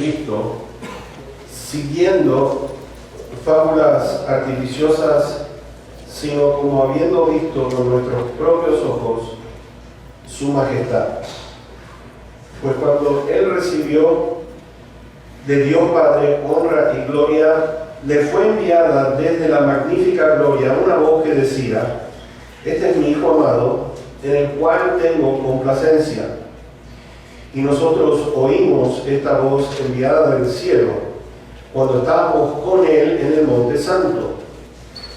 Jesucristo, siguiendo fábulas artificiosas, sino como habiendo visto con nuestros propios ojos su majestad. Pues cuando Él recibió de Dios Padre honra y gloria, le fue enviada desde la magnífica gloria una voz que decía: este es mi Hijo amado, en el cual tengo complacencia. Y nosotros oímos esta voz enviada del cielo cuando estábamos con Él en el Monte Santo.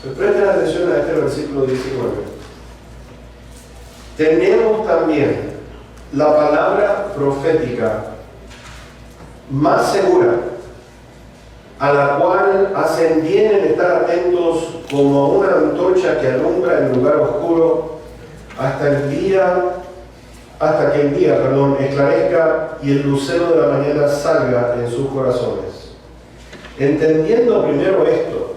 Pues presten atención a este versículo 19. Tenemos también la palabra profética más segura, a la cual hacen bien en estar atentos como una antorcha que alumbra el lugar oscuro hasta que el día esclarezca y el lucero de la mañana salga en sus corazones. Entendiendo primero esto,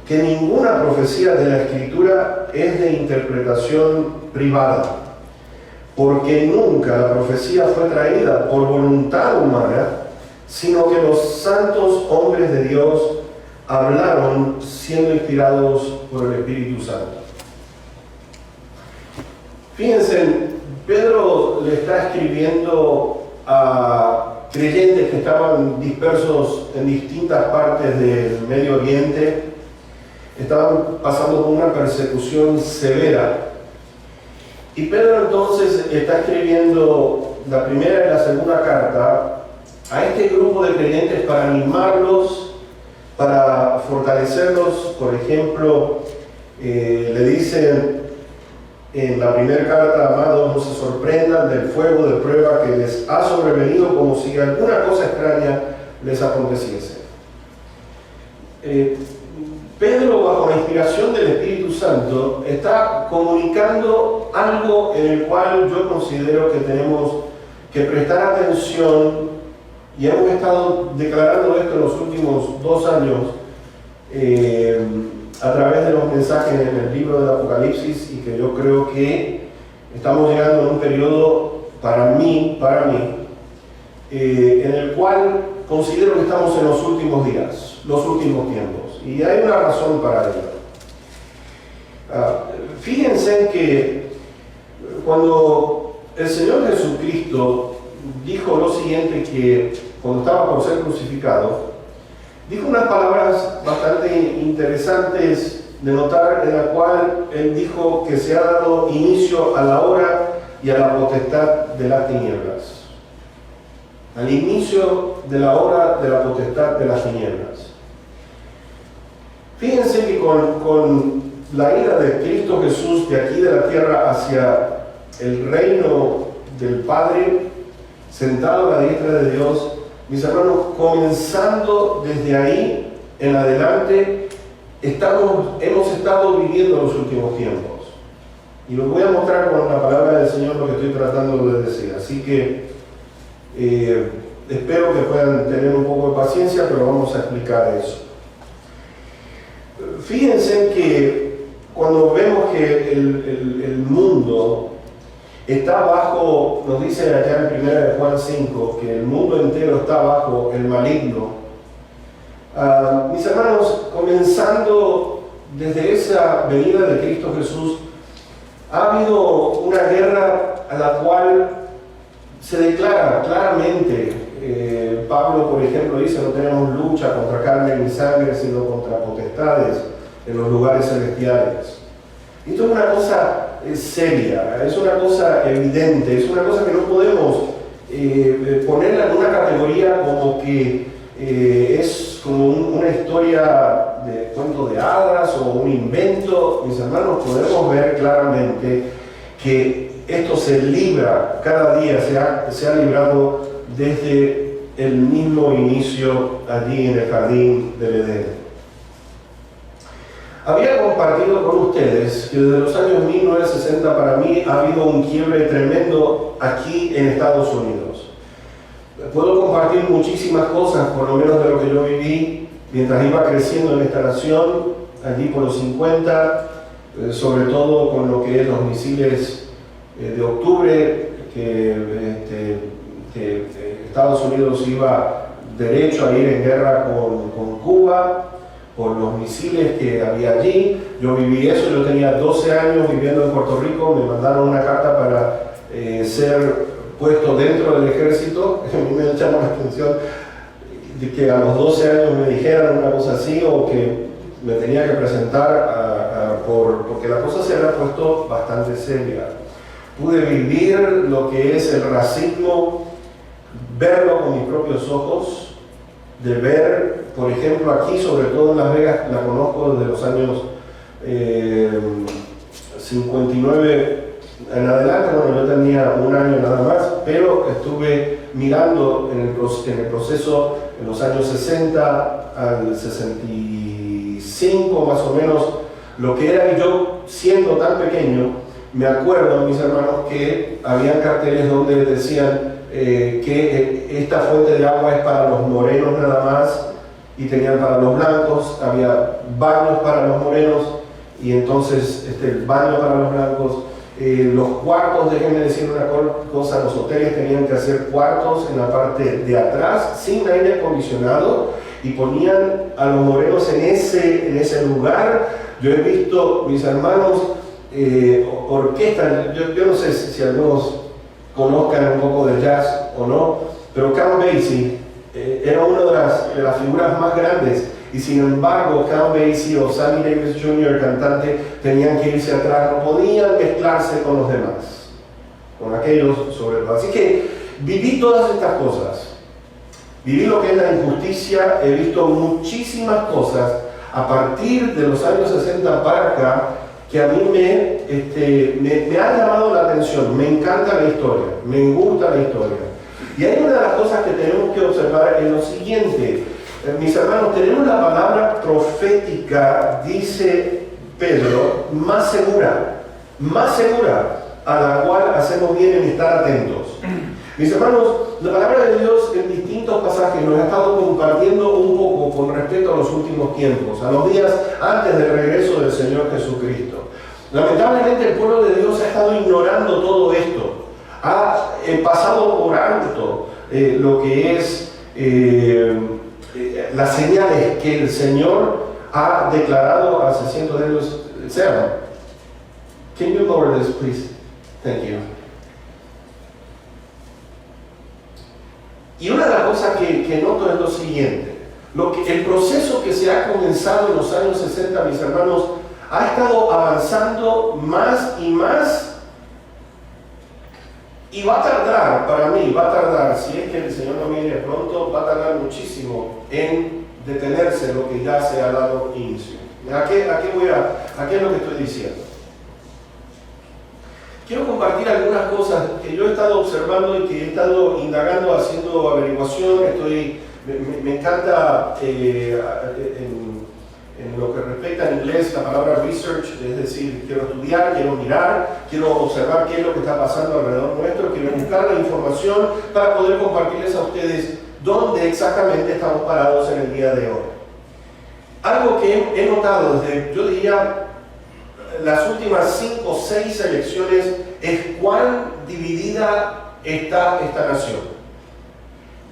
que ninguna profecía de la Escritura es de interpretación privada, porque nunca la profecía fue traída por voluntad humana, sino que los santos hombres de Dios hablaron siendo inspirados por el Espíritu Santo. Fíjense, Pedro le está escribiendo a creyentes que estaban dispersos en distintas partes del Medio Oriente, estaban pasando por una persecución severa. Y Pedro entonces está escribiendo la primera y la segunda carta a este grupo de creyentes para animarlos, para fortalecerlos. Por ejemplo, le dicen en la primera carta: amados, no se sorprendan del fuego de prueba que les ha sobrevenido como si alguna cosa extraña les aconteciese. Pedro, bajo la inspiración del Espíritu Santo, está comunicando algo en el cual yo considero que tenemos que prestar atención, y hemos estado declarando esto en los últimos 2 años a través de los mensajes en el libro del Apocalipsis, y que yo creo que estamos llegando a un periodo para mí, en el cual considero que estamos en los últimos días, los últimos tiempos, y hay una razón para ello. Fíjense que cuando el Señor Jesucristo dijo lo siguiente, que cuando estaba por ser crucificado, dijo unas palabras bastante interesantes de notar, en la cual Él dijo que se ha dado inicio a la hora y a la potestad de las tinieblas. Al inicio de la hora de la potestad de las tinieblas. Fíjense que con la ira de Cristo Jesús de aquí de la tierra hacia el reino del Padre, sentado a la diestra de Dios, mis hermanos, comenzando desde ahí en adelante, hemos estado viviendo los últimos tiempos. Y los voy a mostrar con la palabra del Señor lo que estoy tratando de decir. Así que espero que puedan tener un poco de paciencia, pero vamos a explicar eso. Fíjense que cuando vemos que el mundo está bajo, nos dice allá en 1 Juan 5, que el mundo entero está bajo el maligno. Mis hermanos, comenzando desde esa venida de Cristo Jesús, ha habido una guerra a la cual se declara claramente. Pablo, por ejemplo, dice: no tenemos lucha contra carne ni sangre, sino contra potestades en los lugares celestiales. Esto es una cosa seria, es una cosa evidente, es una cosa que no podemos ponerla en una categoría como que es como una historia de cuento de hadas o un invento. Mis hermanos, podemos ver claramente que esto se libra cada día, se ha librado desde el mismo inicio allí en el jardín del Edén. Había compartido con ustedes que desde los años 1960 para mí ha habido un quiebre tremendo aquí en Estados Unidos. Puedo compartir muchísimas cosas, por lo menos de lo que yo viví mientras iba creciendo en esta nación, allí por los 50, sobre todo con lo que es los misiles de octubre, que Estados Unidos iba derecho a ir en guerra con Cuba por los misiles que había allí. Yo viví eso, yo tenía 12 años viviendo en Puerto Rico, me mandaron una carta para ser puesto dentro del ejército. A mí me llamó la atención de que a los 12 años me dijeran una cosa así, o que me tenía que presentar porque la cosa se había puesto bastante seria. Pude vivir lo que es el racismo, verlo con mis propios ojos, de ver, por ejemplo, aquí, sobre todo en Las Vegas, la conozco desde los años 59 en adelante. Bueno, yo tenía un año nada más, pero estuve mirando en el proceso en los años 60 al 65 más o menos, lo que era. Y yo, siendo tan pequeño, me acuerdo, mis hermanos, que había carteles donde decían que esta fuente de agua es para los morenos nada más, y tenían para los blancos, había baños para los morenos, y entonces el baño para los blancos. Los cuartos, déjenme decir una cosa, los hoteles tenían que hacer cuartos en la parte de atrás, sin aire acondicionado, y ponían a los morenos en ese lugar. Yo he visto, mis hermanos, orquestas. Yo no sé si algunos conozcan un poco de jazz o no, pero Count Basie era una de las figuras más grandes, y sin embargo Count Basie o Sammy Davis Jr., cantante, tenían que irse atrás, no podían mezclarse con los demás, con aquellos sobre todo. Así que viví todas estas cosas, viví lo que es la injusticia, he visto muchísimas cosas a partir de los años 60 para acá, que a mí me ha llamado la atención. Me encanta la historia, me gusta la historia. Y hay una de las cosas que tenemos que observar en lo siguiente. Mis hermanos, tenemos la palabra profética, dice Pedro, más segura, a la cual hacemos bien en estar atentos. Mis hermanos, la palabra de Dios en distintos pasajes nos ha estado compartiendo un poco con respecto a los últimos tiempos, a los días antes del regreso del Señor Jesucristo. Lamentablemente el pueblo de Dios ha estado ignorando todo esto, ha pasado por alto lo que es las señales que el Señor ha declarado hace cientos de años. Sarah, can you lower this, please? Thank you. Y una de las cosas que noto es lo siguiente: el proceso que se ha comenzado en los años 60, mis hermanos, ha estado avanzando más y más, y va a tardar, para mí, si es que el Señor no viene pronto, va a tardar muchísimo en detenerse lo que ya se ha dado inicio. ¿A qué es lo que estoy diciendo? Quiero compartir algunas cosas que yo he estado observando y que he estado indagando, haciendo averiguación. Me encanta en lo que respecta en inglés la palabra research, es decir, quiero estudiar, quiero mirar, quiero observar qué es lo que está pasando alrededor nuestro, quiero buscar la información para poder compartirles a ustedes dónde exactamente estamos parados en el día de hoy. Algo que he notado desde, yo diría, las últimas 5 o 6 elecciones es cuán dividida está esta nación.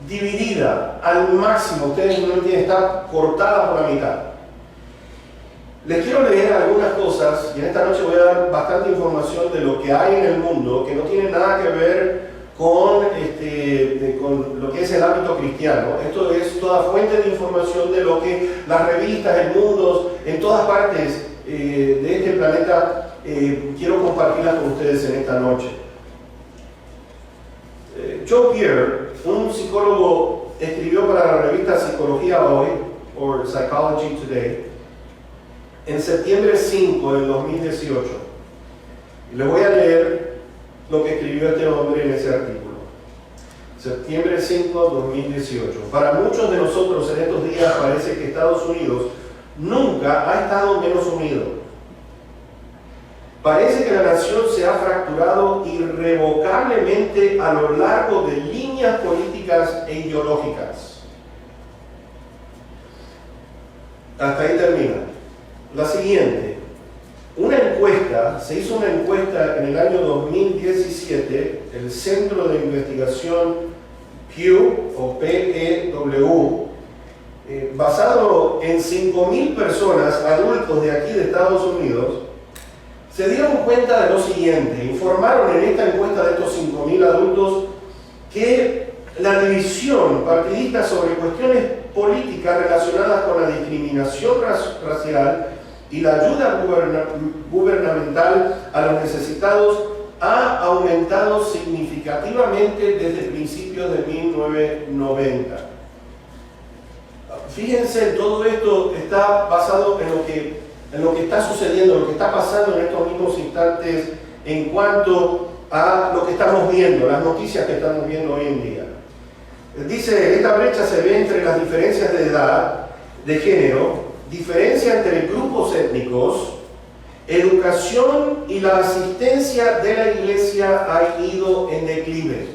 Dividida al máximo, ustedes no entienden, está cortada por la mitad. Les quiero leer algunas cosas, y en esta noche voy a dar bastante información de lo que hay en el mundo que no tiene nada que ver con lo que es el ámbito cristiano. Esto es toda fuente de información de lo que las revistas, el mundo, en todas partes de este planeta, quiero compartirlas con ustedes en esta noche. Joe Pierre, un psicólogo, escribió para la revista Psicología Hoy, o Psychology Today, en septiembre 5 del 2018. Y les voy a leer lo que escribió este hombre en ese artículo. Septiembre 5, 2018. Para muchos de nosotros en estos días parece que Estados Unidos nunca ha estado menos unido. Parece que la nación se ha fracturado irrevocablemente a lo largo de líneas políticas e ideológicas. Hasta ahí termina. La siguiente. Se hizo una encuesta en el año 2017, el Centro de Investigación Pew, o P-E-W, basado en 5.000 personas, adultos de aquí de Estados Unidos, se dieron cuenta de lo siguiente. Informaron en esta encuesta de estos 5.000 adultos que la división partidista sobre cuestiones políticas relacionadas con la discriminación racial y la ayuda gubernamental a los necesitados ha aumentado significativamente desde principios de 1990. Fíjense, todo esto está basado en lo que está sucediendo, lo que está pasando en estos mismos instantes en cuanto a lo que estamos viendo, las noticias que estamos viendo hoy en día. Dice, esta brecha se ve entre las diferencias de edad, de género, diferencia entre grupos étnicos, educación y la asistencia de la iglesia ha ido en declive.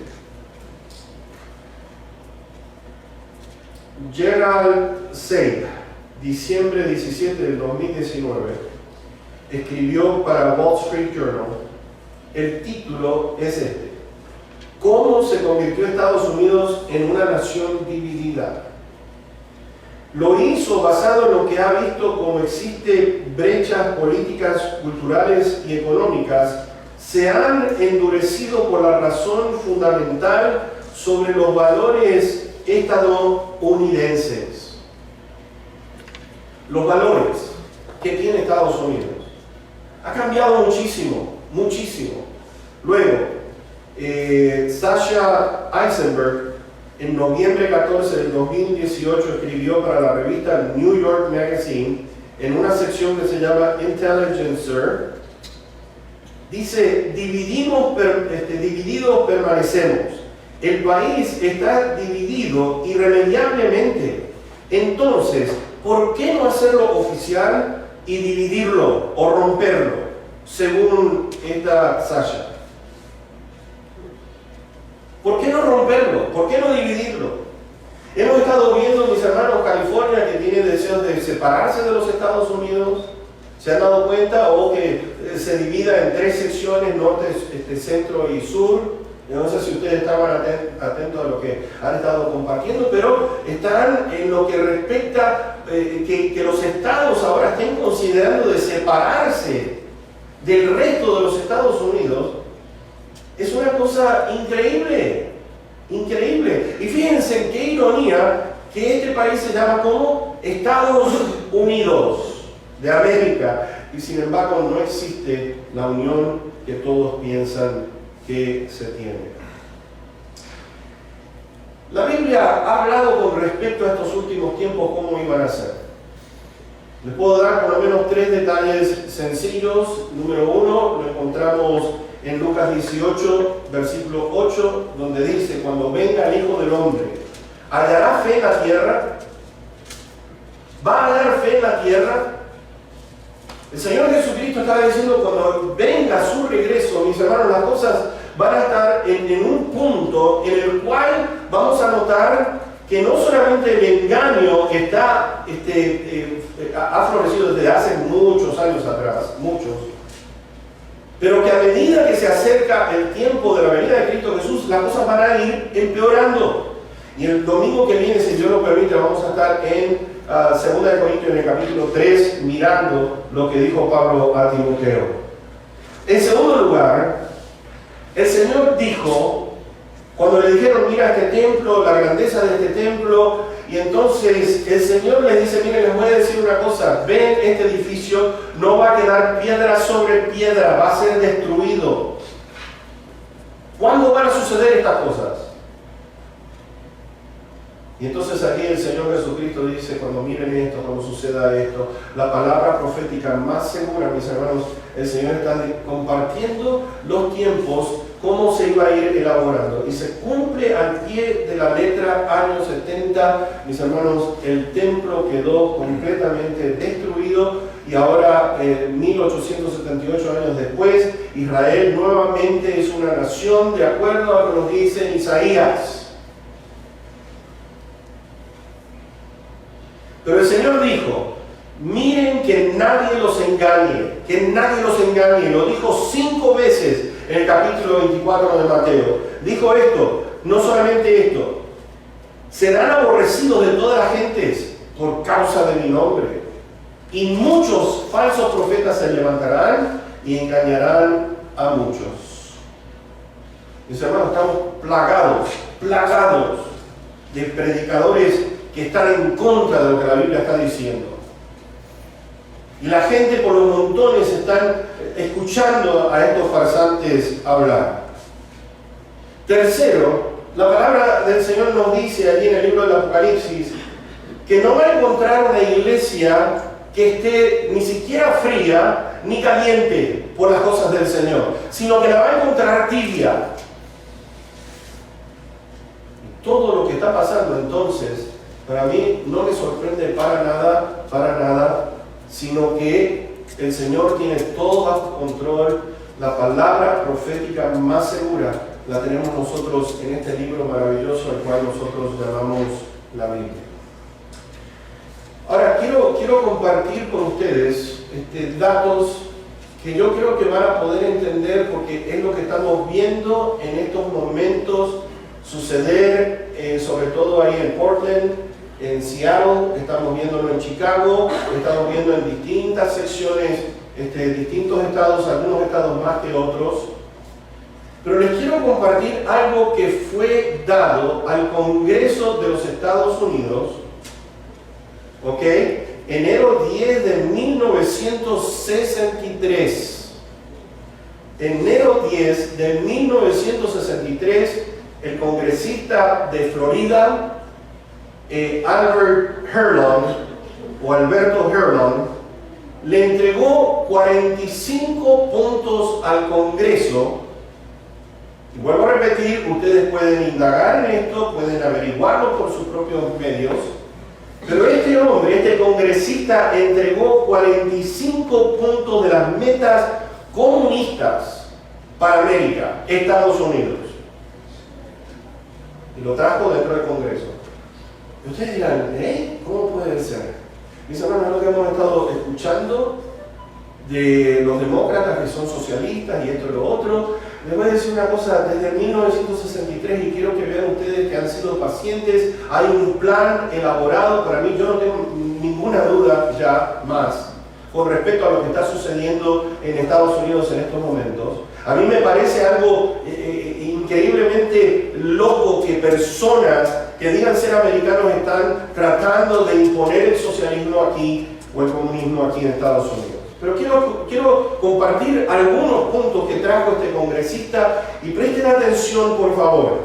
Gerald Seib, diciembre 17 del 2019, escribió para Wall Street Journal. El título es este: ¿Cómo se convirtió Estados Unidos en una nación dividida? Lo hizo basado en lo que ha visto como existen brechas políticas, culturales y económicas, se han endurecido por la razón fundamental sobre los valores estadounidenses. Los valores que tiene Estados Unidos. Ha cambiado muchísimo, muchísimo. Luego, Sasha Eisenberg, en noviembre 14 del 2018, escribió para la revista New York Magazine, en una sección que se llama Intelligencer, dice, divididos permanecemos. El país está dividido irremediablemente. Entonces, ¿por qué no hacerlo oficial y dividirlo o romperlo? Según esta Sasha. ¿Por qué no romperlo? ¿Por qué no dividirlo? Hemos estado viendo, mis hermanos, California, que tiene deseos de separarse de los Estados Unidos. ¿Se han dado cuenta? O que se divida en 3 secciones, norte, centro y sur. No sé si ustedes estaban atentos a lo que han estado compartiendo, pero están en lo que respecta que los estados ahora estén considerando de separarse del resto de los Estados Unidos. Es una cosa increíble, increíble. Y fíjense qué ironía que este país se llama como Estados Unidos de América. Y sin embargo no existe la unión que todos piensan que se tiene. La Biblia ha hablado con respecto a estos últimos tiempos cómo iban a ser. Les puedo dar por lo menos 3 detalles sencillos. Número 1, lo encontramos en Lucas 18, versículo 8, donde dice, cuando venga el Hijo del Hombre, ¿hallará fe en la tierra? ¿Va a hallar fe en la tierra? El Señor Jesucristo estaba diciendo, cuando venga su regreso, mis hermanos, las cosas van a estar en un punto en el cual vamos a notar que no solamente el engaño está, ha florecido desde hace muchos años atrás, muchos, pero que a medida que se acerca el tiempo de la venida de Cristo Jesús, las cosas van a ir empeorando. Y el domingo que viene, si Dios lo permite, vamos a estar en 2 Corintios, en el capítulo 3, mirando lo que dijo Pablo a Timoteo. En segundo lugar, el Señor dijo, cuando le dijeron, mira este templo, la grandeza de este templo, y entonces el Señor les dice, miren, les voy a decir una cosa, ven, este edificio no va a quedar piedra sobre piedra, va a ser destruido. ¿Cuándo van a suceder estas cosas? Y entonces aquí el Señor Jesucristo dice, cuando miren esto, cuando suceda esto, la palabra profética más segura, mis hermanos, el Señor está compartiendo los tiempos, cómo se iba a ir elaborando. Y se cumple al pie de la letra, año 70, mis hermanos, el templo quedó completamente destruido y ahora, 1878 años después, Israel nuevamente es una nación de acuerdo a lo que nos dice Isaías. Pero el Señor dijo, miren que nadie los engañe, que nadie los engañe. Lo dijo 5 veces en el capítulo 24 de Mateo. Dijo esto, no solamente esto, serán aborrecidos de todas las gentes por causa de mi nombre. Y muchos falsos profetas se levantarán y engañarán a muchos. Mis hermanos, estamos plagados de predicadores que están en contra de lo que la Biblia está diciendo. Y la gente por los montones están escuchando a estos farsantes hablar. Tercero, la palabra del Señor nos dice allí en el libro del Apocalipsis que no va a encontrar una iglesia que esté ni siquiera fría ni caliente por las cosas del Señor, sino que la va a encontrar tibia. Y todo lo que está pasando entonces, para mí no me sorprende para nada, sino que el Señor tiene todo bajo control. La palabra profética más segura la tenemos nosotros en este libro maravilloso al cual nosotros llamamos la Biblia. Ahora, quiero compartir con ustedes datos que yo creo que van a poder entender, porque es lo que estamos viendo en estos momentos suceder, sobre todo ahí en Portland, en Seattle, estamos viéndolo en Chicago, estamos viendo en distintas secciones, distintos estados, algunos estados más que otros. Pero les quiero compartir algo que fue dado al Congreso de los Estados Unidos, ¿ok? Enero 10 de 1963. Enero 10 de 1963, el congresista de Florida, Alberto Herlon, le entregó 45 puntos al Congreso. Y vuelvo a repetir, ustedes pueden indagar en esto, pueden averiguarlo por sus propios medios, pero este hombre, este congresista, entregó 45 puntos de las metas comunistas para América, Estados Unidos, y lo trajo dentro del Congreso. Y ustedes dirán, ¿cómo puede ser? Mis hermanos, es lo que hemos estado escuchando de los demócratas que son socialistas y esto y lo otro. Les voy a decir una cosa, desde 1963, y quiero que vean ustedes que han sido pacientes, hay un plan elaborado. Para mí, yo no tengo ninguna duda ya más con respecto a lo que está sucediendo en Estados Unidos en estos momentos. A mí me parece algo increíblemente loco que personas que digan ser americanos están tratando de imponer el socialismo aquí o el comunismo aquí en Estados Unidos. Pero quiero compartir algunos puntos que trajo este congresista, y presten atención, por favor.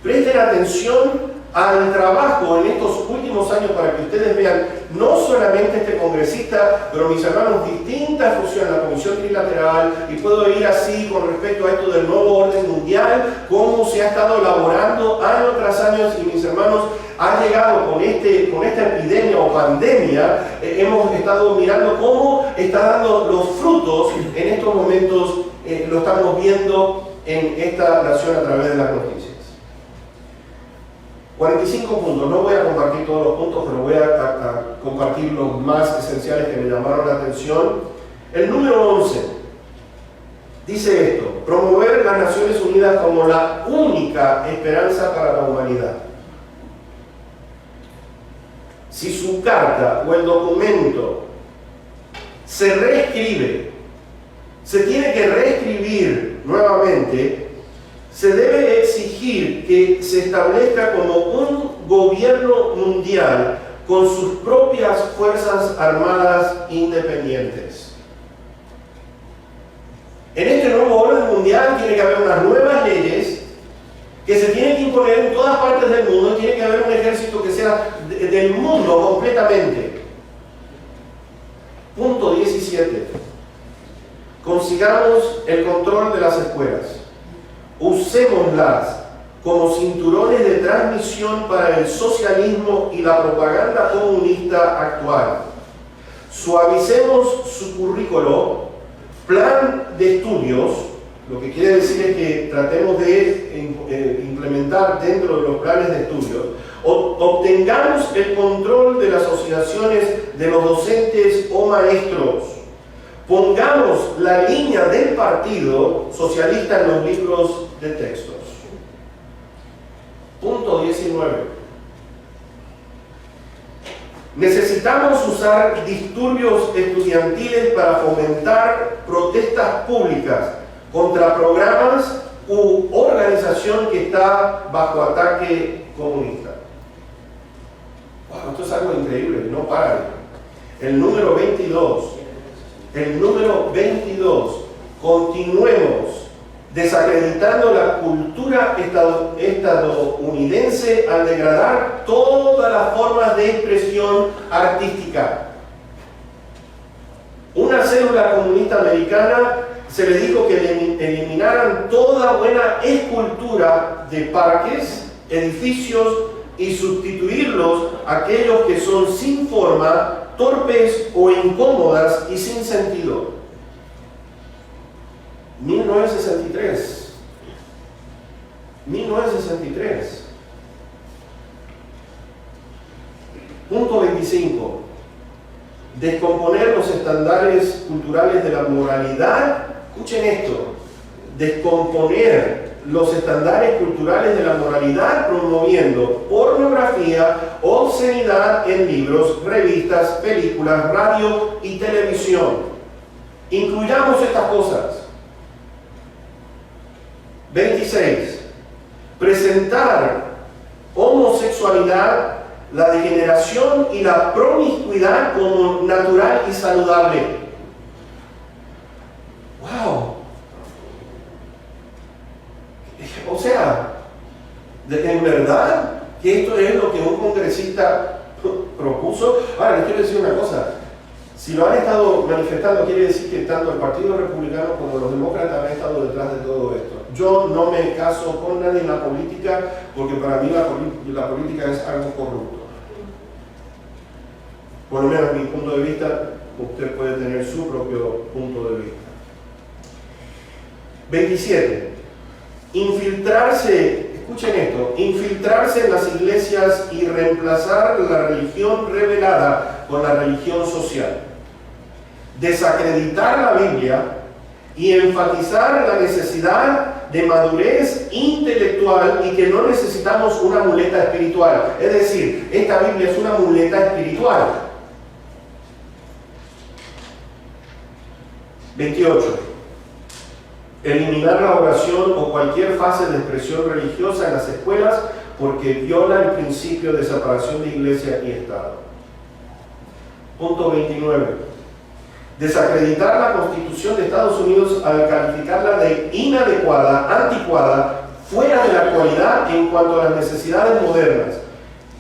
Presten atención al trabajo en estos últimos años para que ustedes vean, no solamente este congresista, pero mis hermanos, distintas funciones, la Comisión Trilateral, y puedo ir así con respecto a esto del nuevo orden mundial, cómo se ha estado elaborando año tras año, y mis hermanos, ha llegado con esta epidemia o pandemia, hemos estado mirando cómo está dando los frutos en estos momentos, lo estamos viendo en esta nación a través de las noticias. 45 puntos, no voy a compartir todos los puntos, pero voy a compartir los más esenciales que me llamaron la atención. El número 11 dice esto: promover las Naciones Unidas como la única esperanza para la humanidad. Si su carta o el documento se reescribe, se tiene que reescribir nuevamente, se debe exigir que se establezca como un gobierno mundial con sus propias fuerzas armadas independientes. En este nuevo orden mundial tiene que haber unas nuevas leyes que se tienen que imponer en todas partes del mundo, y tiene que haber un ejército que sea del mundo completamente. Punto 17. Consigamos el control de las escuelas. Usémoslas como cinturones de transmisión para el socialismo y la propaganda comunista actual. Suavicemos su currículo, plan de estudios, lo que quiere decir es que tratemos de implementar dentro de los planes de estudios, obtengamos el control de las asociaciones de los docentes o maestros, pongamos la línea del partido socialista en los libros de textos. Punto 19. Necesitamos usar disturbios estudiantiles para fomentar protestas públicas contra programas u organización que está bajo ataque comunista. Wow, esto es algo increíble, no para. El número 22. Continuemos desacreditando la cultura estadounidense al degradar todas las formas de expresión artística. Una célula comunista americana se le dijo que eliminaran toda buena escultura de parques, edificios y sustituirlos a aquellos que son sin forma, torpes o incómodas y sin sentido. 1963. Punto 25. Descomponer los estándares culturales de la moralidad. Escuchen esto. Descomponer los estándares culturales de la moralidad promoviendo pornografía, obscenidad en libros, revistas, películas, radio y televisión. Incluyamos estas cosas. 26. Presentar homosexualidad, la degeneración y la promiscuidad como natural y saludable. ¡Wow! O sea, ¿en verdad que esto es lo que un congresista propuso? Ahora, les quiero decir una cosa. Si lo han estado manifestando, quiere decir que tanto el Partido Republicano como los demócratas han estado detrás de todo esto. Yo no me caso con nadie en la política porque para mí la política es algo corrupto. Por lo menos mi punto de vista, usted puede tener su propio punto de vista. 27. Infiltrarse, escuchen esto, infiltrarse en las iglesias y reemplazar la religión revelada con la religión social. Desacreditar la Biblia y enfatizar la necesidad de madurez intelectual y que no necesitamos una muleta espiritual. Es decir, esta Biblia es una muleta espiritual. 28. Eliminar la oración o cualquier fase de expresión religiosa en las escuelas porque viola el principio de separación de iglesia y Estado. Punto 29. Desacreditar la Constitución de Estados Unidos al calificarla de inadecuada, anticuada, fuera de la actualidad en cuanto a las necesidades modernas.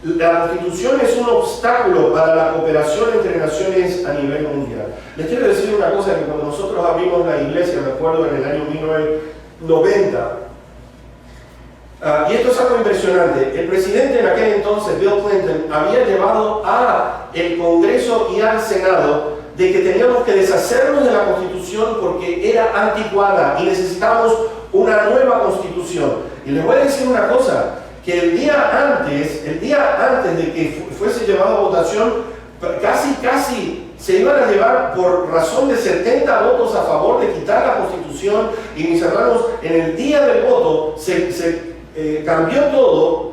La Constitución es un obstáculo para la cooperación entre naciones a nivel mundial. Les quiero decir una cosa, que cuando nosotros abrimos la iglesia, me acuerdo en el año 1990, y esto es algo impresionante, el presidente en aquel entonces, Bill Clinton, había llevado al Congreso y al Senado de que teníamos que deshacernos de la Constitución porque era anticuada y necesitamos una nueva Constitución. Y les voy a decir una cosa, que el día antes de que fuese llevado a votación, casi se iban a llevar por razón de 70 votos a favor de quitar la Constitución, y mis hermanos, en el día del voto se cambió todo,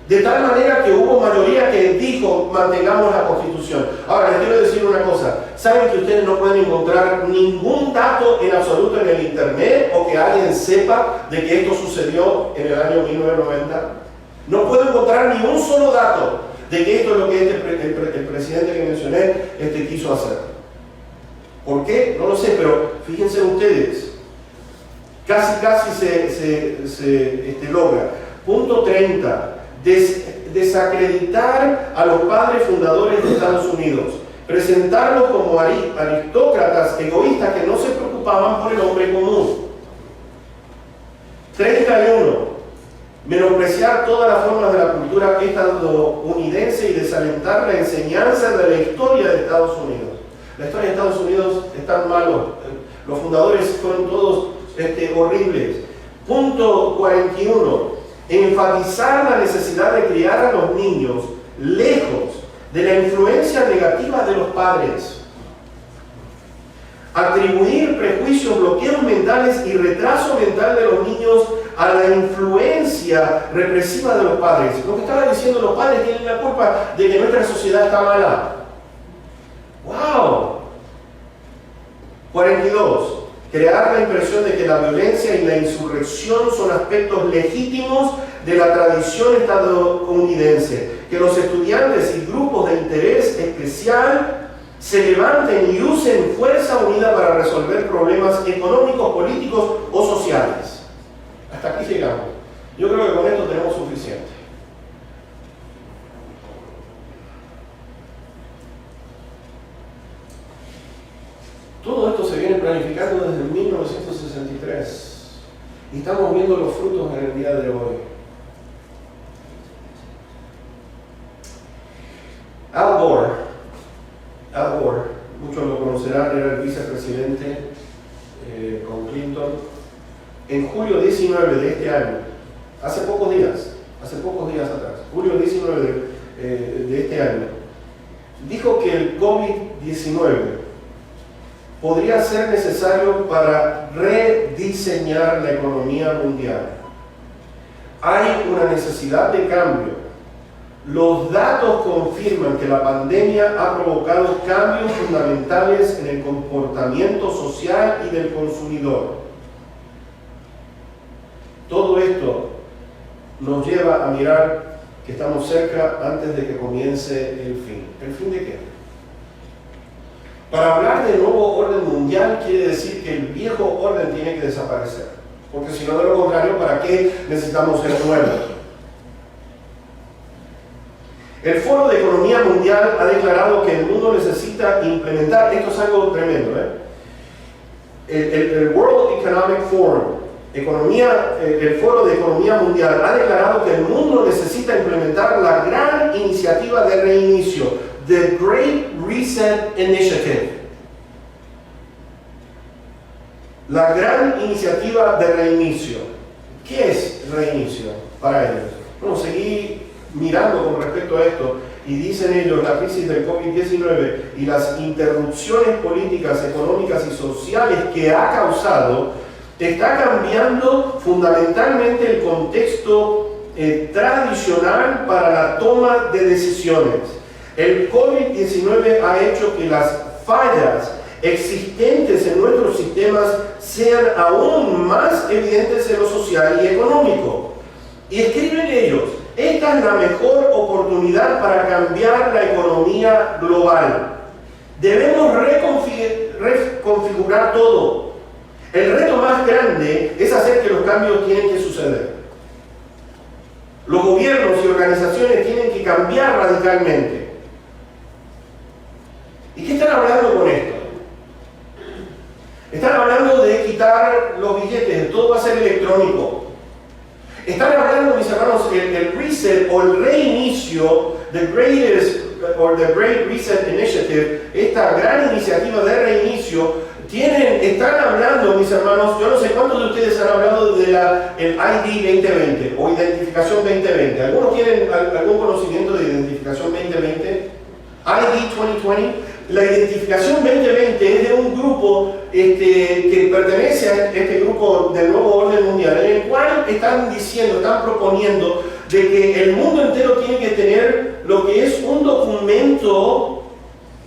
de tal manera que hubo mayoría que dijo mantengamos la Constitución. Ahora les quiero decir una cosa, ¿saben que ustedes no pueden encontrar ningún dato en absoluto en el internet o que alguien sepa de que esto sucedió en el año 1990? No puedo encontrar ni un solo dato de que esto es lo que el presidente que mencioné quiso hacer. ¿Por qué? No lo sé, pero fíjense ustedes, casi se logra. Punto 30. Desacreditar a los padres fundadores de Estados Unidos, presentarlos como aristócratas egoístas que no se preocupaban por el hombre común. 31. Menospreciar todas las formas de la cultura estadounidense y desalentar la enseñanza de la historia de Estados Unidos. La historia de Estados Unidos es tan malo, los fundadores fueron todos horribles. Punto 41. Enfatizar la necesidad de criar a los niños lejos de la influencia negativa de los padres. Atribuir prejuicios, bloqueos mentales y retraso mental de los niños a la influencia represiva de los padres. Lo que estaba diciendo, los padres tienen la culpa de que nuestra sociedad está mala. ¡Wow! 42. Crear la impresión de que la violencia y la insurrección son aspectos legítimos de la tradición estadounidense. Que los estudiantes y grupos de interés especial se levanten y usen fuerza unida para resolver problemas económicos, políticos o sociales. Hasta aquí llegamos. Yo creo que con esto tenemos suficiente. Todo esto se viene planificando desde 1963 y estamos viendo los frutos en el día de hoy. Al Gore, muchos lo conocerán, era el vicepresidente con Clinton. En julio 19 de este año, hace pocos días atrás, julio 19 de este año, dijo que el COVID-19 podría ser necesario para rediseñar la economía mundial. Hay una necesidad de cambio. Los datos confirman que la pandemia ha provocado cambios fundamentales en el comportamiento social y del consumidor. Todo esto nos lleva a mirar que estamos cerca antes de que comience el fin. ¿El fin de qué? Para hablar de nuevo orden mundial quiere decir que el viejo orden tiene que desaparecer. Porque si no, de lo contrario, ¿para qué necesitamos el nuevo? El Foro de Economía Mundial ha declarado que el mundo necesita implementar, esto es algo tremendo, el World Economic Forum, el Foro de Economía Mundial ha declarado que el mundo necesita implementar la gran iniciativa de reinicio, The Great Reset Initiative. La gran iniciativa de reinicio. ¿Qué es reinicio para ellos? Bueno, seguí mirando con respecto a esto y dicen ellos, la crisis del COVID-19 y las interrupciones políticas, económicas y sociales que ha causado está cambiando fundamentalmente el contexto tradicional para la toma de decisiones. El COVID-19 ha hecho que las fallas existentes en nuestros sistemas sean aún más evidentes en lo social y económico. Y escriben ellos, esta es la mejor oportunidad para cambiar la economía global. Debemos reconfigurar todo. El reto más grande es hacer que los cambios tienen que suceder. Los gobiernos y organizaciones tienen que cambiar radicalmente. ¿Y qué están hablando con esto? Están hablando de quitar los billetes, todo va a ser electrónico. Están hablando, mis hermanos, el reset o el reinicio, the Great Reset Initiative, esta gran iniciativa de reinicio, están hablando, mis hermanos, yo no sé cuántos de ustedes han hablado de el ID 2020 o Identificación 2020. ¿Algunos tienen algún conocimiento de Identificación 2020? ID 2020. La Identificación 2020 es de un grupo que pertenece a este grupo del nuevo orden mundial, en el cual están proponiendo de que el mundo entero tiene que tener lo que es un documento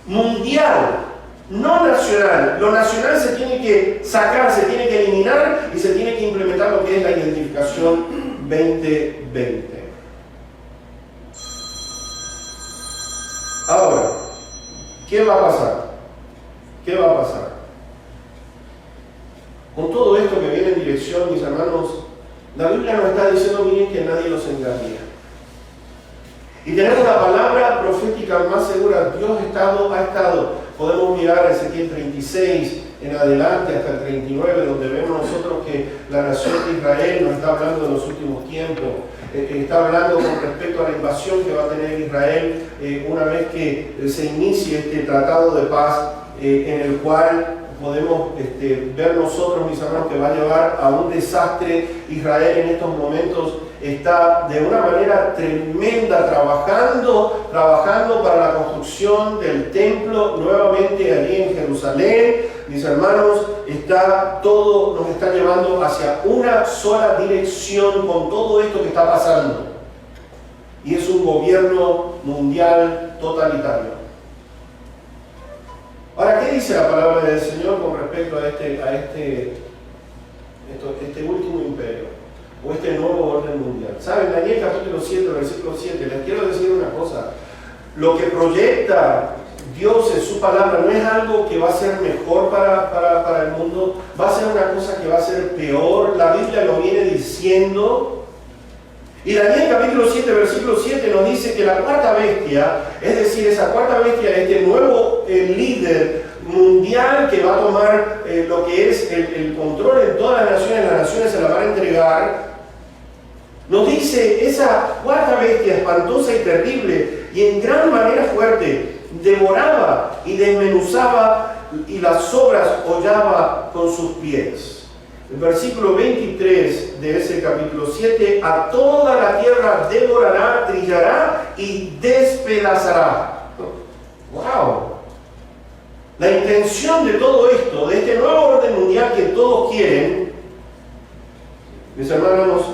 mundial, no nacional. Lo nacional se tiene que sacar, se tiene que eliminar y se tiene que implementar lo que es la Identificación 2020. Ahora, ¿qué va a pasar? ¿Qué va a pasar? Con todo esto que viene en dirección, mis hermanos, la Biblia nos está diciendo, miren, que nadie los engaña. Y tenemos la palabra profética más segura. Dios ha estado. Podemos mirar Ezequiel 36 en adelante hasta el 39, donde vemos nosotros que la nación de Israel nos está hablando en los últimos tiempos. Está hablando con respecto a la invasión que va a tener Israel una vez que se inicie este tratado de paz, en el cual podemos ver nosotros, mis hermanos, que va a llevar a un desastre. Israel en estos momentos está de una manera tremenda trabajando para la construcción del templo nuevamente allí en Jerusalén, mis hermanos, todo nos está llevando hacia una sola dirección con todo esto que está pasando. Y es un gobierno mundial totalitario. Ahora, ¿qué dice la palabra del Señor con respecto a este último imperio? O este nuevo orden mundial. ¿Saben? Daniel capítulo 7, versículo 7, les quiero decir una cosa. Lo que proyecta Dios en su palabra no es algo que va a ser mejor para el mundo, va a ser una cosa que va a ser peor. La Biblia lo viene diciendo. Y Daniel capítulo 7, versículo 7 nos dice que la cuarta bestia, es decir, esa cuarta bestia, este nuevo líder mundial que va a tomar lo que es el control en todas las naciones se la van a entregar, nos dice, esa cuarta bestia espantosa y terrible y en gran manera fuerte, devoraba y desmenuzaba y las obras hollaba con sus pies. El versículo 23 de ese capítulo 7, a toda la tierra devorará, trillará y despedazará. ¡Wow! La intención de todo esto, de este nuevo orden mundial que todos quieren, mis hermanos,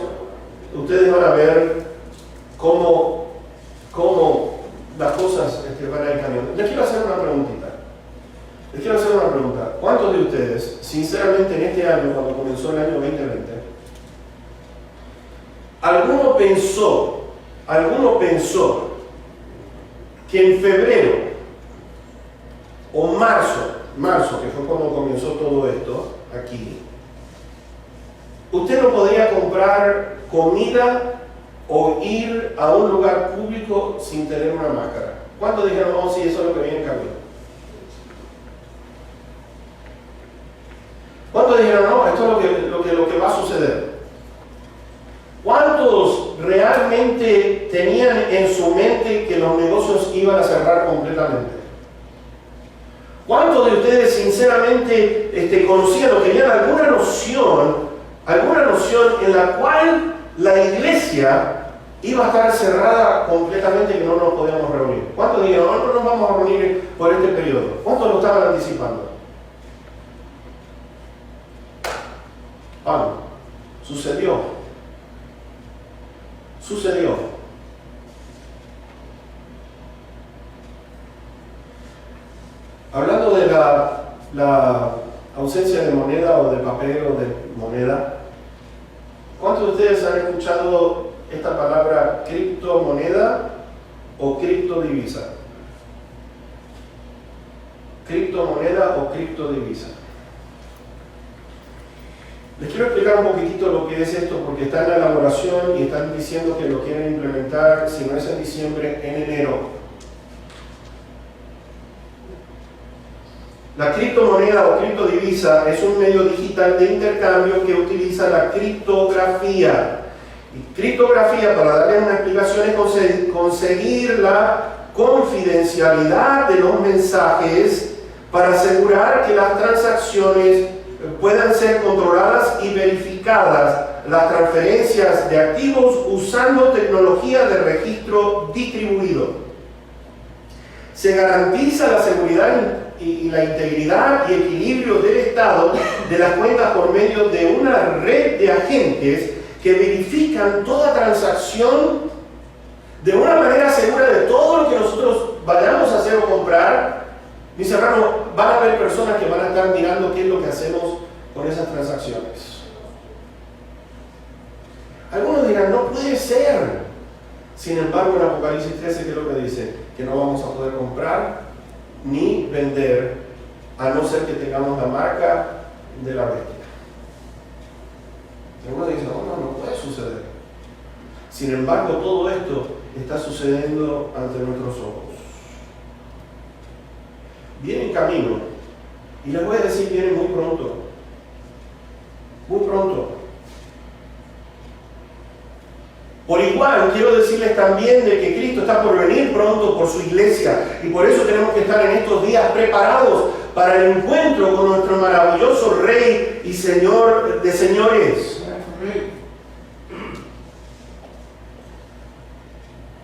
ustedes van a ver cómo las cosas van a ir cambiando. Les quiero hacer una preguntita. ¿Cuántos de ustedes, sinceramente en este año, cuando comenzó el año 2020, alguno pensó que en febrero o marzo, que fue cuando comenzó todo esto aquí, usted no podía comprar comida o ir a un lugar público sin tener una máscara? ¿Cuántos dijeron, no, sí, eso es lo que viene en camino? ¿Cuántos dijeron, no, esto es lo que va a suceder? ¿Cuántos realmente tenían en su mente que los negocios iban a cerrar completamente? ¿Cuántos de ustedes sinceramente conocían o tenían alguna noción en la cual la iglesia iba a estar cerrada completamente, que no nos podíamos reunir? ¿Cuántos dijeron, no nos vamos a reunir por este periodo? ¿Cuántos lo estaban anticipando? Sucedió. Hablando de la ausencia de moneda o de papel o de moneda, ¿cuántos de ustedes han escuchado esta palabra criptomoneda o criptodivisa? Criptomoneda o criptodivisa. Les quiero explicar un poquitito lo que es esto, porque está en la elaboración y están diciendo que lo quieren implementar, si no es en diciembre, en enero. La criptomoneda o criptodivisa es un medio digital de intercambio que utiliza la criptografía. Y criptografía, para darles una explicación, es conseguir la confidencialidad de los mensajes para asegurar que las transacciones puedan ser controladas y verificadas, las transferencias de activos usando tecnología de registro distribuido. Se garantiza la seguridad y la integridad y equilibrio del estado de las cuentas por medio de una red de agentes que verifican toda transacción de una manera segura de todo lo que nosotros vayamos a hacer o comprar. Mis hermanos, van a haber personas que van a estar mirando qué es lo que hacemos con esas transacciones. Algunos dirán, no puede ser. Sin embargo, en Apocalipsis 13, ¿qué es lo que dice? Que no vamos a poder comprar ni vender a no ser que tengamos la marca de la bestia. Algunos dicen, no puede suceder. Sin embargo, todo esto está sucediendo ante nuestros ojos. Viene en camino, y les voy a decir, viene muy pronto. Muy pronto. Por igual, quiero decirles también de que Cristo está por venir pronto por su iglesia, y por eso tenemos que estar en estos días preparados para el encuentro con nuestro maravilloso Rey y Señor de señores.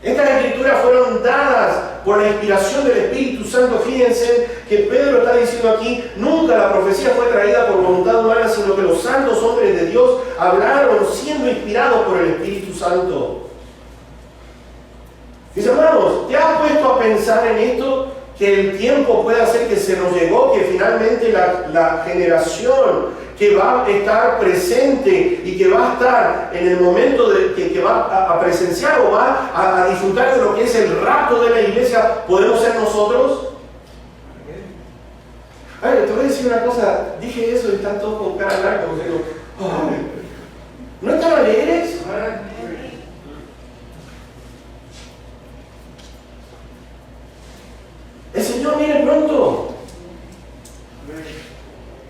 Estas escrituras fueron dadas por la inspiración del Espíritu Santo. Fíjense que Pedro está diciendo aquí, nunca la profecía fue traída por voluntad humana, sino que los santos hombres de Dios hablaron siendo inspirados por el Espíritu Santo. Mis hermanos, ¿te has puesto a pensar en esto? Que el tiempo puede hacer que se nos llegó, que finalmente la generación que va a estar presente y que va a estar en el momento que va a presenciar o va a disfrutar de lo que es el rapto de la iglesia, ¿podemos ser nosotros? Ay, te voy a decir una cosa, dije eso y están todos con cara larga, como digo, ¿no están alegres? El Señor viene pronto.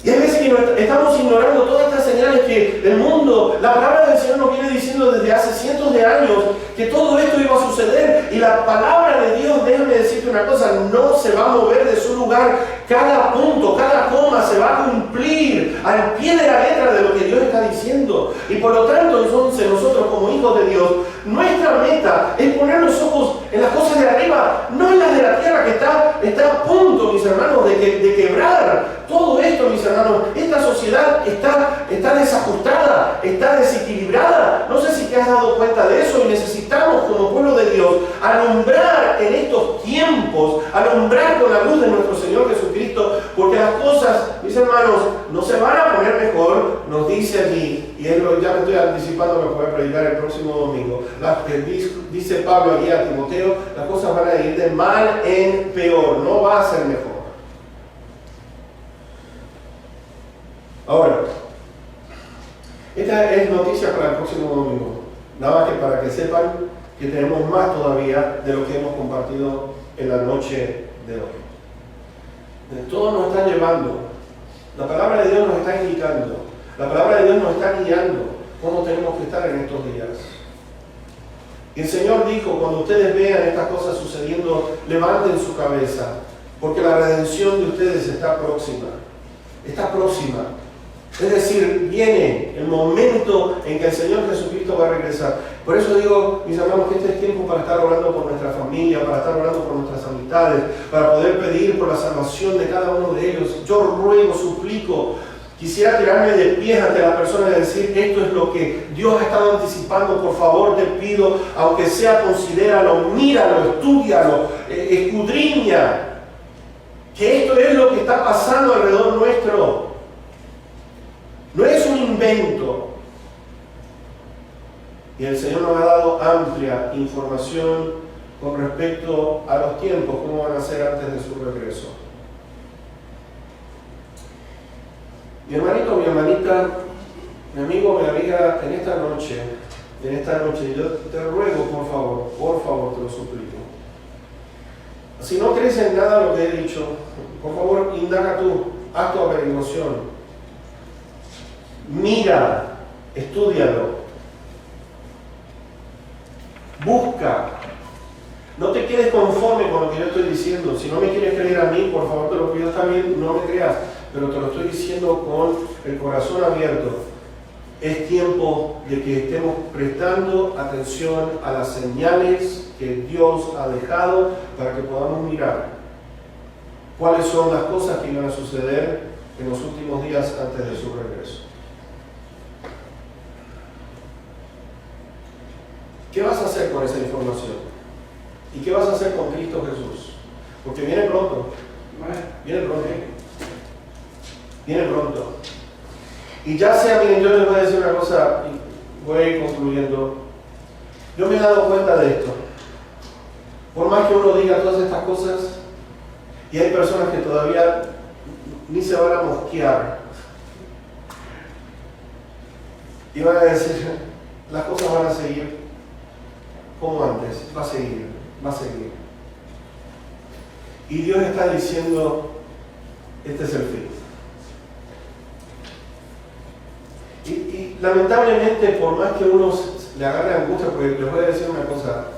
Y hay veces que estamos ignorando todas estas señales que el mundo, la palabra del Señor nos viene diciendo desde hace cientos de años que todo esto iba a suceder. Y la palabra de Dios, déjame decirte una cosa, no se va a mover de su lugar. Cada punto, cada coma se va a cumplir al pie de la letra de lo que Dios está diciendo. Y por lo tanto, entonces, nosotros como hijos de Dios, nuestra meta es poner los ojos en las cosas de arriba, no en las de la tierra que está a punto, mis hermanos, de quebrar. Todo esto, mis hermanos, esta sociedad está desajustada, está desequilibrada. No sé si te has dado cuenta de eso y necesitamos como pueblo de Dios alumbrar en estos tiempos, alumbrar con la luz de nuestro Señor Jesucristo, porque las cosas, mis hermanos, no se van a poner mejor, nos dice allí, y ya me estoy anticipando lo que voy a predicar el próximo domingo, dice Pablo allí a Timoteo, las cosas van a ir de mal en peor, no va a ser mejor. Ahora, esta es noticia para el próximo domingo. Nada más que para que sepan que tenemos más todavía de lo que hemos compartido en la noche de hoy. Todo nos está llevando. La palabra de Dios nos está indicando. La palabra de Dios nos está guiando cómo tenemos que estar en estos días. Y el Señor dijo, cuando ustedes vean estas cosas sucediendo, levanten su cabeza, porque la redención de ustedes está próxima. Está próxima. Es decir, viene el momento en que el Señor Jesucristo va a regresar. Por eso digo, mis hermanos, que este es tiempo para estar orando por nuestra familia, para estar orando por nuestras amistades, para poder pedir por la salvación de cada uno de ellos. Yo ruego, suplico, quisiera tirarme de pies ante la persona y decir, esto es lo que Dios ha estado anticipando, por favor te pido, aunque sea, considéralo, míralo, estúdialo, escudriña, que esto es lo que está pasando alrededor nuestro. No es un invento. Y el Señor nos ha dado amplia información con respecto a los tiempos, cómo van a ser antes de su regreso. Mi hermanito, mi hermanita, mi amigo, mi amiga, en esta noche, yo te ruego, por favor, te lo suplico. Si no crees en nada de lo que he dicho, por favor, indaga tú, haz tu averiguación. Mira, estúdialo, busca, no te quedes conforme con lo que yo estoy diciendo. Si no me quieres creer a mí, por favor te lo pido, está bien, no me creas, pero te lo estoy diciendo con el corazón abierto. Es tiempo de que estemos prestando atención a las señales que Dios ha dejado para que podamos mirar cuáles son las cosas que iban a suceder en los últimos días antes de su regreso. ¿Qué vas a hacer con esa información? ¿Y qué vas a hacer con Cristo Jesús? Porque viene pronto. Viene pronto. Viene pronto. Y ya sea, miren, yo les voy a decir una cosa, y voy a ir concluyendo. Yo me he dado cuenta de esto. Por más que uno diga todas estas cosas, y hay personas que todavía ni se van a mosquear. Y van a decir, las cosas van a seguir como antes, va a seguir. Y Dios está diciendo, este es el fin. Y lamentablemente, por más que uno le agarre angustia, porque les voy a decir una cosa,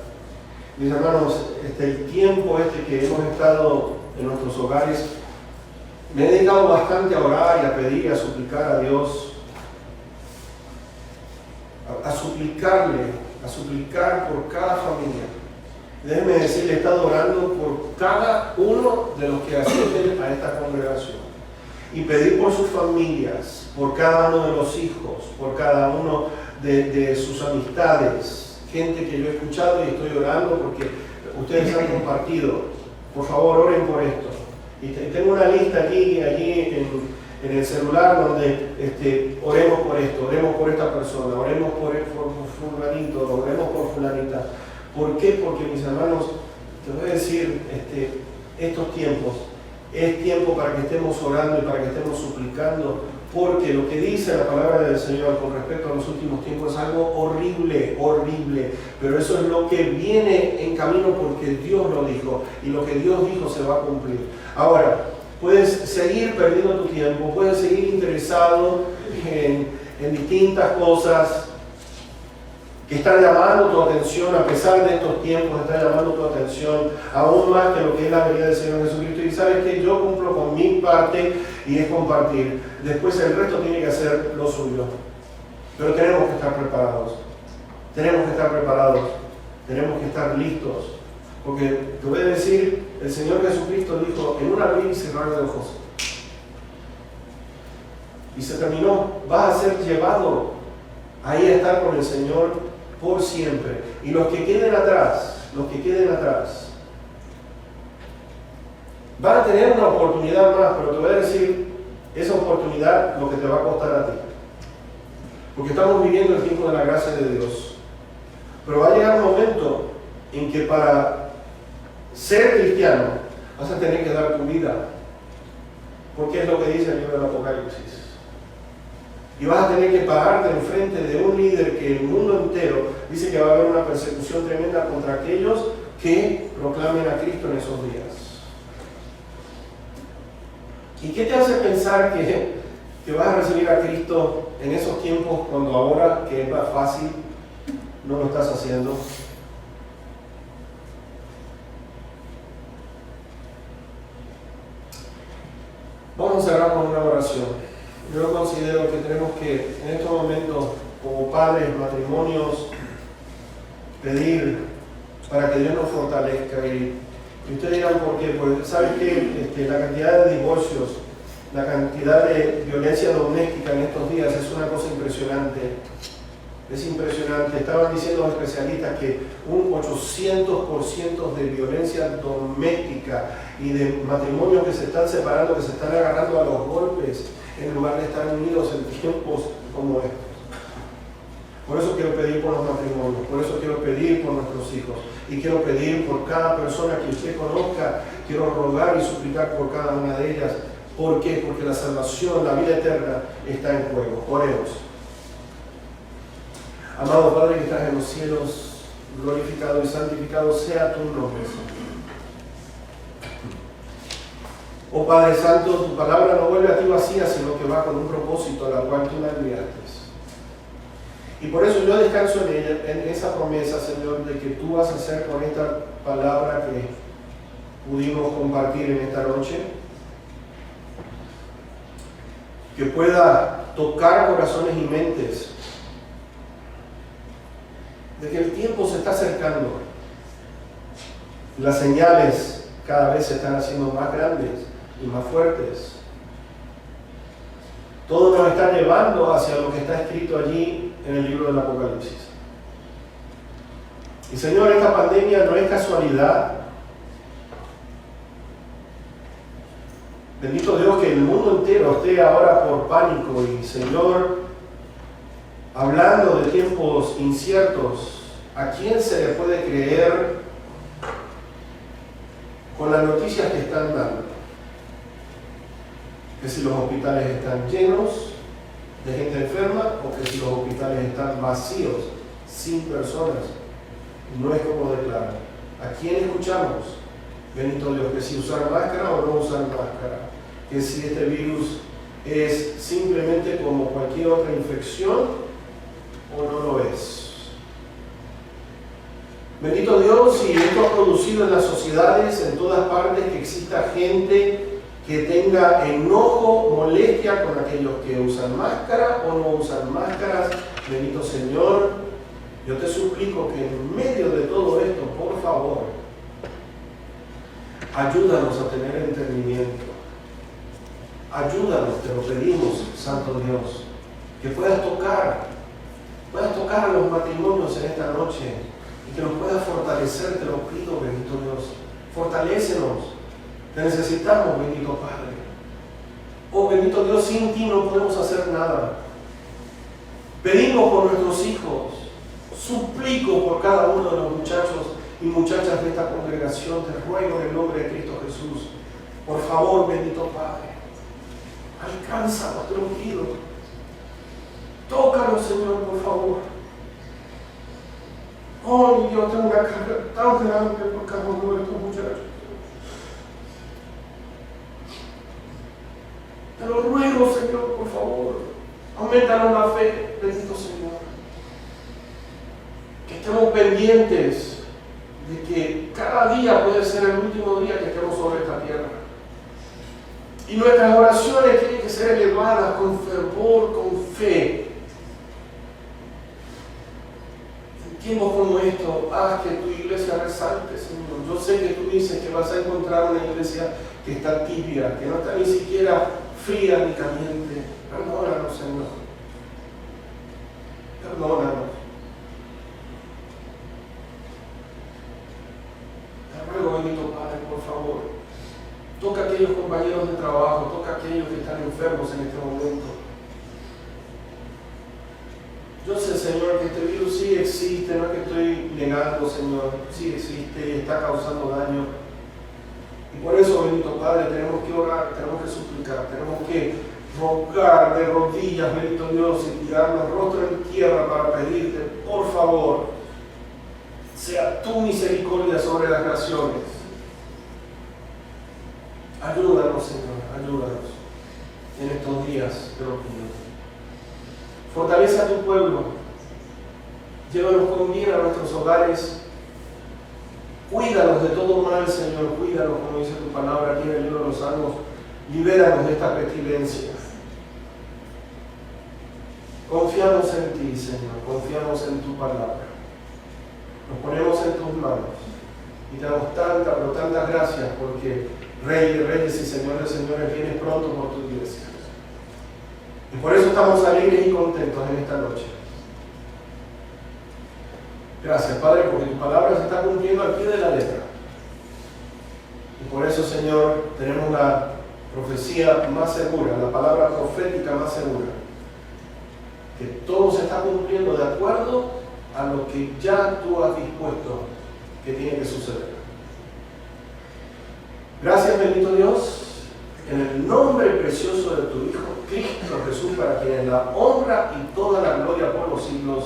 mis hermanos, el tiempo que hemos estado en nuestros hogares, me he dedicado bastante a orar y a pedir y a suplicar a Dios, a suplicar por cada familia. Déjeme decirle, he estado orando por cada uno de los que asisten a esta congregación. Y pedir por sus familias, por cada uno de los hijos, por cada uno de sus amistades, gente que yo he escuchado y estoy orando porque ustedes han compartido. Por favor, oren por esto. Y tengo una lista allí en el celular donde oremos por esto, oremos por esta persona, oremos por fulanito, oremos por fulanita. ¿Por qué? Porque, mis hermanos, te voy a decir, estos tiempos, es tiempo para que estemos orando y para que estemos suplicando, porque lo que dice la palabra del Señor con respecto a los últimos tiempos es algo horrible, horrible, pero eso es lo que viene en camino porque Dios lo dijo, y lo que Dios dijo se va a cumplir. Ahora, puedes seguir perdiendo tu tiempo, puedes seguir interesado en distintas cosas que están llamando tu atención, a pesar de estos tiempos, están llamando tu atención aún más que lo que es la venida del Señor Jesucristo. Y sabes que yo cumplo con mi parte y es compartir. Después el resto tiene que hacer lo suyo. Pero tenemos que estar preparados. Tenemos que estar preparados. Tenemos que estar listos. Porque te voy a decir, el Señor Jesucristo dijo, en un abrir y cerrar de ojos. Y se terminó. Vas a ser llevado ahí a estar con el Señor por siempre. Y los que queden atrás, van a tener una oportunidad más, pero te voy a decir, esa oportunidad lo que te va a costar a ti. Porque estamos viviendo el tiempo de la gracia de Dios. Pero va a llegar un momento en que para ser cristiano vas a tener que dar tu vida. Porque es lo que dice el libro del Apocalipsis. Y vas a tener que pararte enfrente de un líder que el mundo entero dice que va a haber una persecución tremenda contra aquellos que proclamen a Cristo en esos días. ¿Y qué te hace pensar que vas a recibir a Cristo en esos tiempos cuando ahora, que es más fácil, no lo estás haciendo? Vamos a cerrar con una oración. Yo considero que tenemos que, en estos momentos, como padres, matrimonios, pedir para que Dios nos fortalezca. Y ustedes dirán por qué. Porque ¿saben qué? La cantidad de divorcios, la cantidad de violencia doméstica en estos días es una cosa impresionante. Es impresionante. Estaban diciendo los especialistas que un 800% de violencia doméstica y de matrimonios que se están separando, que se están agarrando a los golpes, en lugar de estar unidos en tiempos como estos. Por eso quiero pedir por los matrimonios, por eso quiero pedir por nuestros hijos, y quiero pedir por cada persona que usted conozca, quiero rogar y suplicar por cada una de ellas. ¿Por qué? Porque la salvación, la vida eterna está en juego. Oremos. Amado Padre que estás en los cielos, glorificado y santificado sea tu nombre, Señor. Oh Padre Santo, tu palabra no vuelve a ti vacía, sino que va con un propósito a la cual tú la enviaste. Y por eso yo descanso en ella, en esa promesa, Señor, de que tú vas a hacer con esta palabra que pudimos compartir en esta noche, que pueda tocar corazones y mentes, de que el tiempo se está acercando. Las señales cada vez se están haciendo más grandes y más fuertes. Todo nos está llevando hacia lo que está escrito allí en el libro del Apocalipsis. Y Señor, esta pandemia no es casualidad. Bendito Dios que el mundo entero esté ahora por pánico y Señor, hablando de tiempos inciertos, ¿a quién se le puede creer con las noticias que están dando? Que si los hospitales están llenos de gente enferma o que si los hospitales están vacíos, sin personas. No es como declaran. ¿A quién escuchamos? Bendito Dios, que si usar máscara o no usar máscara. Que si este virus es simplemente como cualquier otra infección o no lo es. Bendito Dios, y esto ha producido en las sociedades, en todas partes, que exista gente que tenga enojo, molestia con aquellos que usan máscara o no usan máscaras. Bendito Señor, Yo te suplico que en medio de todo esto, por favor, ayúdanos a tener entendimiento. Ayúdanos, te lo pedimos, Santo Dios, que puedas tocar a los matrimonios en esta noche y que nos puedas fortalecer, te lo pido, bendito Dios. Fortalécenos, te necesitamos, bendito Padre. Oh, bendito Dios, sin ti no podemos hacer nada. Pedimos por nuestros hijos, suplico por cada uno de los muchachos y muchachas de esta congregación, te ruego en el nombre de Cristo Jesús. Por favor, bendito Padre, alcánzanos, te lo pido. Tócanos, Señor, por favor. Oh, Dios, tengo una carga tan grande por cada uno de estos muchachos. Te lo ruego, Señor, por favor. Aumentanos la fe, bendito Señor. Que estemos pendientes de que cada día puede ser el último día que estemos sobre esta tierra. Y nuestras oraciones tienen que ser elevadas con fervor, con fe. En tiempos como esto, haz que tu iglesia resalte, Señor. Yo sé que tú dices que vas a encontrar una iglesia que está tibia, que no está ni siquiera fría ni caliente. Perdónanos, Señor. Perdónanos. Te ruego, bendito Padre, por favor. Toca a aquellos compañeros de trabajo, toca a aquellos que están enfermos en este momento. Yo sé, Señor, que este virus sí existe, no es que estoy negando, Señor, sí existe y está causando daño. Y por eso, bendito Padre, tenemos que orar, tenemos que suplicar, tenemos que rogar de rodillas, bendito Dios, y tirar los rostros en tierra para pedirte, por favor, sea tu misericordia sobre las naciones. Ayúdanos, Señor, ayúdanos en estos días, te lo pido. Fortalece a tu pueblo, llévanos con bien a nuestros hogares, cuídanos de todo mal, Señor, cuídanos, como dice tu palabra aquí en el libro de los Salmos, libéranos de esta pestilencia. Confiamos en ti, Señor, confiamos en tu palabra, nos ponemos en tus manos y te damos tantas, pero tantas gracias porque Rey de Reyes y Señor de Señores vienes pronto por tu iglesia. Y por eso estamos alegres y contentos en esta noche. Gracias, Padre, porque tu palabra se está cumpliendo al pie de la letra. Y por eso, Señor, tenemos la profecía más segura, la palabra profética más segura. Que todo se está cumpliendo de acuerdo a lo que ya tú has dispuesto que tiene que suceder. Gracias, bendito Dios. En el nombre precioso de tu Hijo, Cristo Jesús, para quien es la honra y toda la gloria por los siglos.